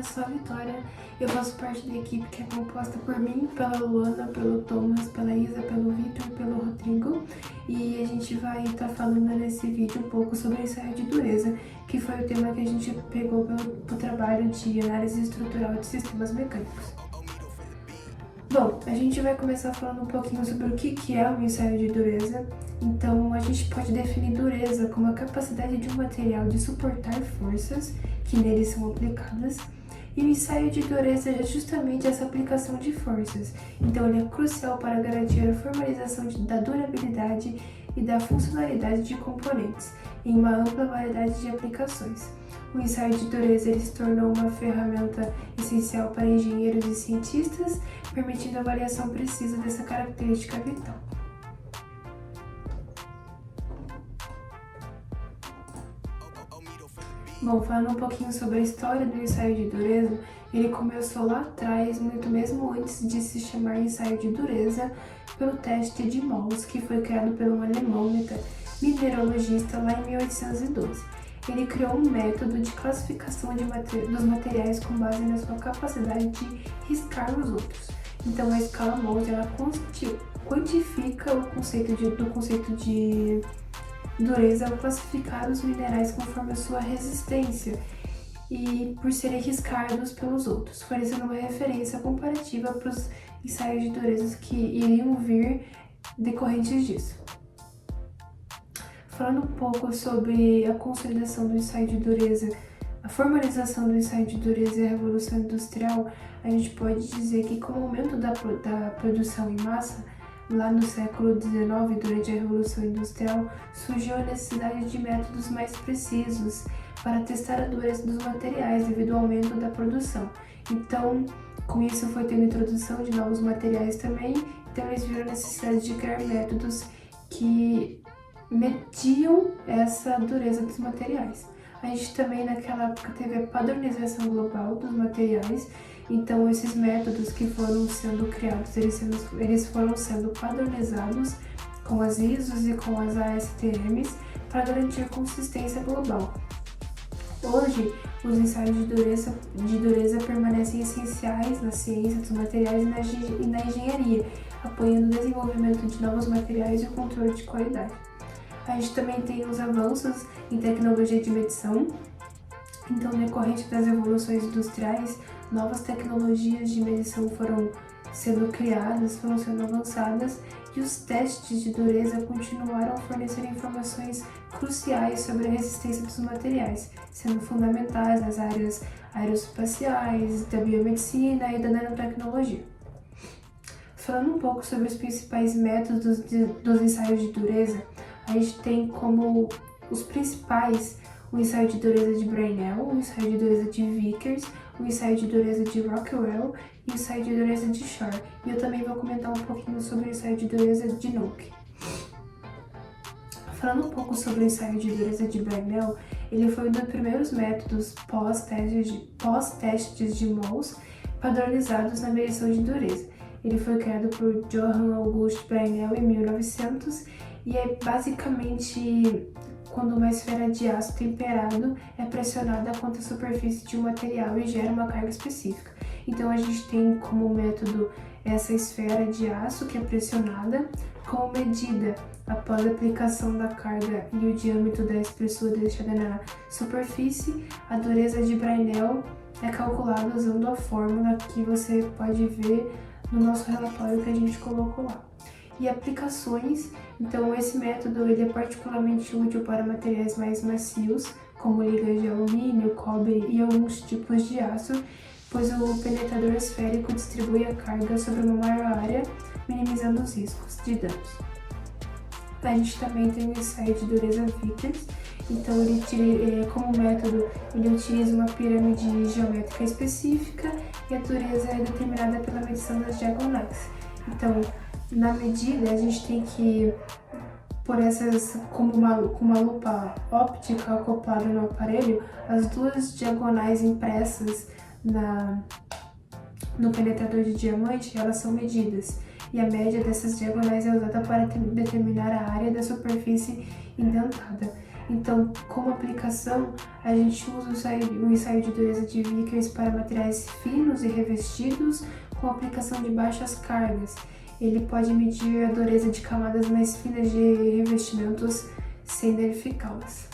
sou a Vitória, eu faço parte da equipe que é composta por mim, pela Luana, pelo Thomas, pela Isa, pelo Vitor, pelo Rodrigo, e a gente vai estar falando nesse vídeo um pouco sobre ensaio de dureza, que foi o tema que a gente pegou pro trabalho de análise estrutural de sistemas mecânicos. Bom, a gente vai começar falando um pouquinho sobre o que é o ensaio de dureza. Então, a gente pode definir dureza como a capacidade de um material de suportar forças que nele são aplicadas. E o ensaio de dureza é justamente essa aplicação de forças. Então, ele é crucial para garantir a formalização da durabilidade e da funcionalidade de componentes em uma ampla variedade de aplicações. O ensaio de dureza ele se tornou uma ferramenta essencial para engenheiros e cientistas, permitindo a avaliação precisa dessa característica vital. Bom, falando um pouquinho sobre a história do ensaio de dureza, ele começou lá atrás, muito mesmo antes de se chamar ensaio de dureza, pelo teste de mols, que foi criado por um alemão mineralogista lá em 1812. Ele criou um método de classificação dos materiais com base na sua capacidade de riscar os outros. Então, a escala Mohs ela quantifica do conceito de dureza ao classificar os minerais conforme a sua resistência e por serem riscados pelos outros, fornecendo uma referência comparativa para os ensaios de dureza que iriam vir decorrentes disso. Falando um pouco sobre a consolidação do ensaio de dureza, a formalização do ensaio de dureza e a Revolução Industrial, a gente pode dizer que com o aumento da produção em massa, lá no século XIX, durante a Revolução Industrial, surgiu a necessidade de métodos mais precisos para testar a dureza dos materiais devido ao aumento da produção. Então, com isso foi tendo a introdução de novos materiais também, então eles viram a necessidade de criar métodos que mediam essa dureza dos materiais. A gente também naquela época teve a padronização global dos materiais, então esses métodos que foram sendo criados, eles foram sendo padronizados com as ISOs e com as ASTMs para garantir consistência global. Hoje, os ensaios de dureza permanecem essenciais na ciência dos materiais e na engenharia, apoiando o desenvolvimento de novos materiais e o controle de qualidade. A gente também tem os avanços em tecnologia de medição. Então, decorrente das evoluções industriais, novas tecnologias de medição foram sendo criadas, foram sendo avançadas e os testes de dureza continuaram a fornecer informações cruciais sobre a resistência dos materiais, sendo fundamentais nas áreas aeroespaciais, da biomedicina e da nanotecnologia. Falando um pouco sobre os principais métodos dos ensaios de dureza, a gente tem como os principais o ensaio de dureza de Brinell, o ensaio de dureza de Vickers, o ensaio de dureza de Rockwell e o ensaio de dureza de Shor. E eu também vou comentar um pouquinho sobre o ensaio de dureza de Noke. Falando um pouco sobre o ensaio de dureza de Brinell, ele foi um dos primeiros métodos pós-testes de mols padronizados na medição de dureza. Ele foi criado por Johann August Brinell em 1900 e é basicamente quando uma esfera de aço temperado é pressionada contra a superfície de um material e gera uma carga específica. Então a gente tem como método essa esfera de aço que é pressionada, como medida após a aplicação da carga e o diâmetro da espessura deixada na superfície, a dureza de Brinell é calculada usando a fórmula que você pode ver no nosso relatório que a gente colocou lá. E aplicações, então esse método ele é particularmente útil para materiais mais macios, como ligas de alumínio, cobre e alguns tipos de aço, pois o penetrador esférico distribui a carga sobre uma maior área, minimizando os riscos de danos. A gente também tem o ensaio de dureza Vickers, então como método ele utiliza uma pirâmide geométrica específica e a dureza é determinada pela medição das diagonais. Então, na medida, a gente tem que, com uma lupa óptica acoplada no aparelho, as duas diagonais impressas no penetrador de diamante, elas são medidas. E a média dessas diagonais é usada para determinar a área da superfície indentada. Então, como aplicação, a gente usa o ensaio de dureza de Vickers para materiais finos e revestidos com aplicação de baixas cargas. Ele pode medir a dureza de camadas mais finas de revestimentos sem danificá-las.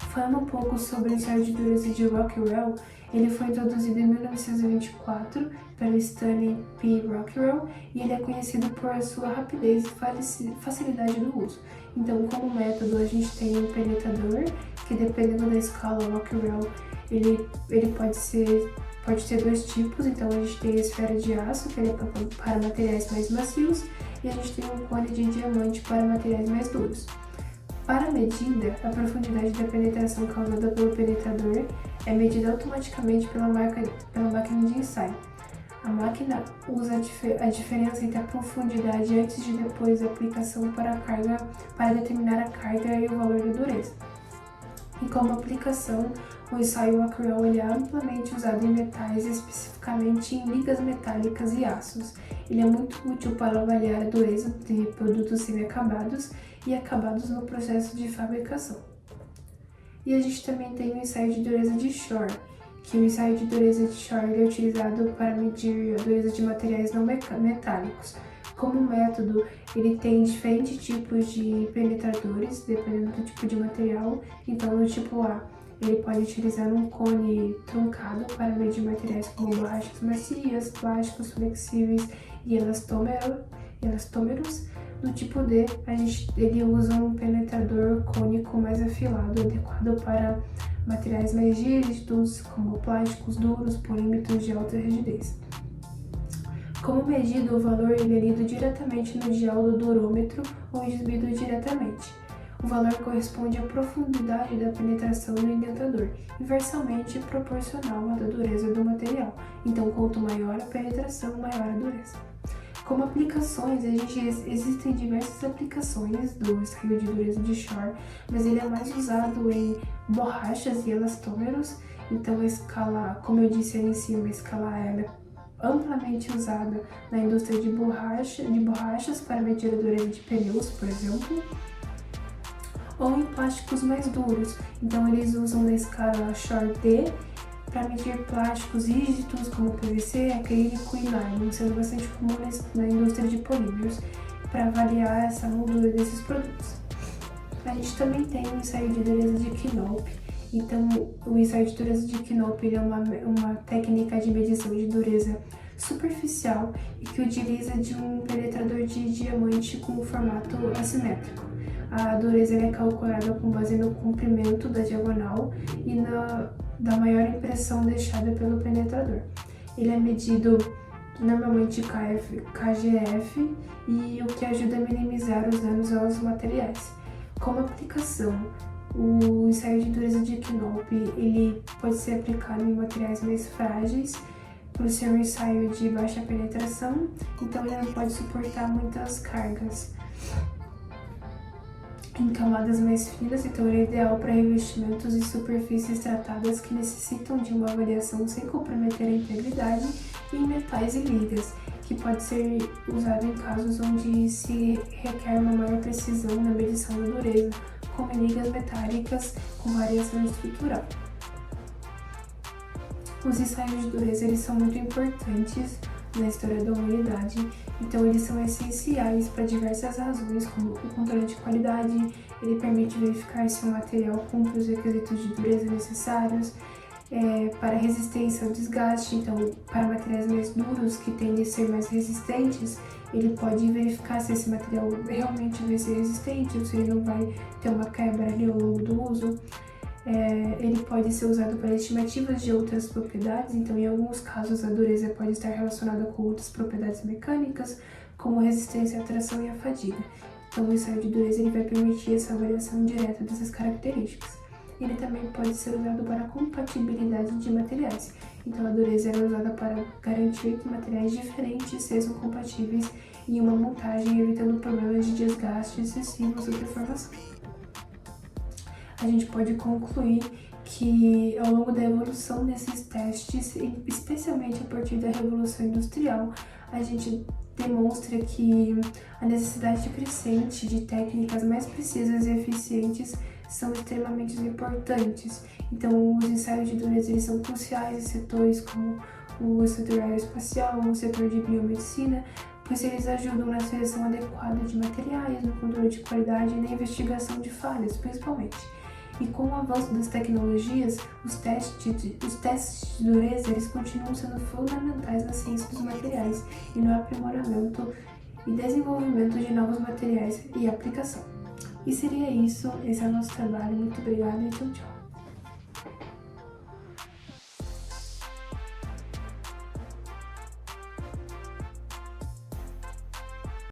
Falando um pouco sobre o ensaio de dureza de Rockwell, ele foi introduzido em 1924 pelo Stanley P. Rockwell e ele é conhecido por sua rapidez e facilidade do uso. Então, como método, a gente tem um penetrador, que dependendo da escala Rockwell, ele pode ter dois tipos. Então, a gente tem a esfera de aço, que ele é para materiais mais macios, e a gente tem um cone de diamante para materiais mais duros. Para a medida, a profundidade da penetração causada pelo penetrador é medida automaticamente pela máquina de ensaio. A máquina usa a diferença entre a profundidade antes e depois da aplicação para determinar a carga e o valor da dureza. E como aplicação, o ensaio Rockwell é amplamente usado em metais, especificamente em ligas metálicas e aços. Ele é muito útil para avaliar a dureza de produtos semi-acabados e acabados no processo de fabricação. E a gente também tem o ensaio de dureza de Shor, que o ensaio de dureza de Shor é utilizado para medir a dureza de materiais não metálicos. Como método, ele tem diferentes tipos de penetradores, dependendo do tipo de material. Então, no tipo A, ele pode utilizar um cone truncado para medir materiais como borrachas macias, plásticos flexíveis e elastômeros. No tipo D, ele usa um penetrador cônico mais afilado, adequado para materiais mais rígidos, como plásticos duros, polímetros de alta rigidez. Como medida, o valor ele é lido diretamente no dial do durômetro ou exibido diretamente. O valor corresponde à profundidade da penetração no indentador, inversamente proporcional à da dureza do material. Então, quanto maior a penetração, maior a dureza. Como aplicações, existem diversas aplicações do ensaio de dureza de Shor, mas ele é mais usado em borrachas e elastômeros. Então, a escala, como eu disse ali em cima, a escala ela é amplamente usada na indústria de borrachas para medir a dureza de pneus, por exemplo, ou em plásticos mais duros. Então, eles usam na escala Shor D para medir plásticos rígidos como PVC, acrílico e nylon, sendo bastante comum na indústria de polímeros, para avaliar essa moldura desses produtos. A gente também tem o ensaio de dureza de Knoop. Então, o ensaio de dureza de Knoop é uma técnica de medição de dureza superficial e que utiliza de um penetrador de diamante com formato assimétrico. A dureza é calculada com base no comprimento da diagonal e da maior impressão deixada pelo penetrador. Ele é medido normalmente KGF, e o que ajuda a minimizar os danos aos materiais. Como aplicação, o ensaio de dureza de Knoop ele pode ser aplicado em materiais mais frágeis, por ser um ensaio de baixa penetração, então ele não pode suportar muitas cargas. Em camadas mais finas, então ele é ideal para revestimentos e superfícies tratadas que necessitam de uma avaliação sem comprometer a integridade, e em metais e ligas, que pode ser usado em casos onde se requer uma maior precisão na medição da dureza, como em ligas metálicas com variação estrutural. Os ensaios de dureza eles são muito importantes na história da humanidade, então eles são essenciais para diversas razões, como o controle de qualidade. Ele permite verificar se o material cumpre os requisitos de dureza necessários, para resistência ao desgaste. Então, para materiais mais duros que tendem a ser mais resistentes, ele pode verificar se esse material realmente vai ser resistente ou se ele não vai ter uma quebra ali ao longo do uso. Ele pode ser usado para estimativas de outras propriedades, então em alguns casos a dureza pode estar relacionada com outras propriedades mecânicas, como resistência à tração e à fadiga. Então o ensaio de dureza ele vai permitir essa avaliação direta dessas características. Ele também pode ser usado para compatibilidade de materiais, então a dureza é usada para garantir que materiais diferentes sejam compatíveis em uma montagem, evitando problemas de desgaste excessivos ou deformação. A gente pode concluir que ao longo da evolução desses testes, especialmente a partir da Revolução Industrial, a gente demonstra que a necessidade crescente de técnicas mais precisas e eficientes são extremamente importantes. Então, os ensaios de dureza eles são cruciais em setores como o setor aeroespacial, o setor de biomedicina, pois eles ajudam na seleção adequada de materiais, no controle de qualidade e na investigação de falhas, principalmente. E com o avanço das tecnologias, os testes de dureza eles continuam sendo fundamentais na ciência dos materiais e no aprimoramento e desenvolvimento de novos materiais e aplicação. E seria isso, esse é o nosso trabalho. Muito obrigada e tchau, tchau.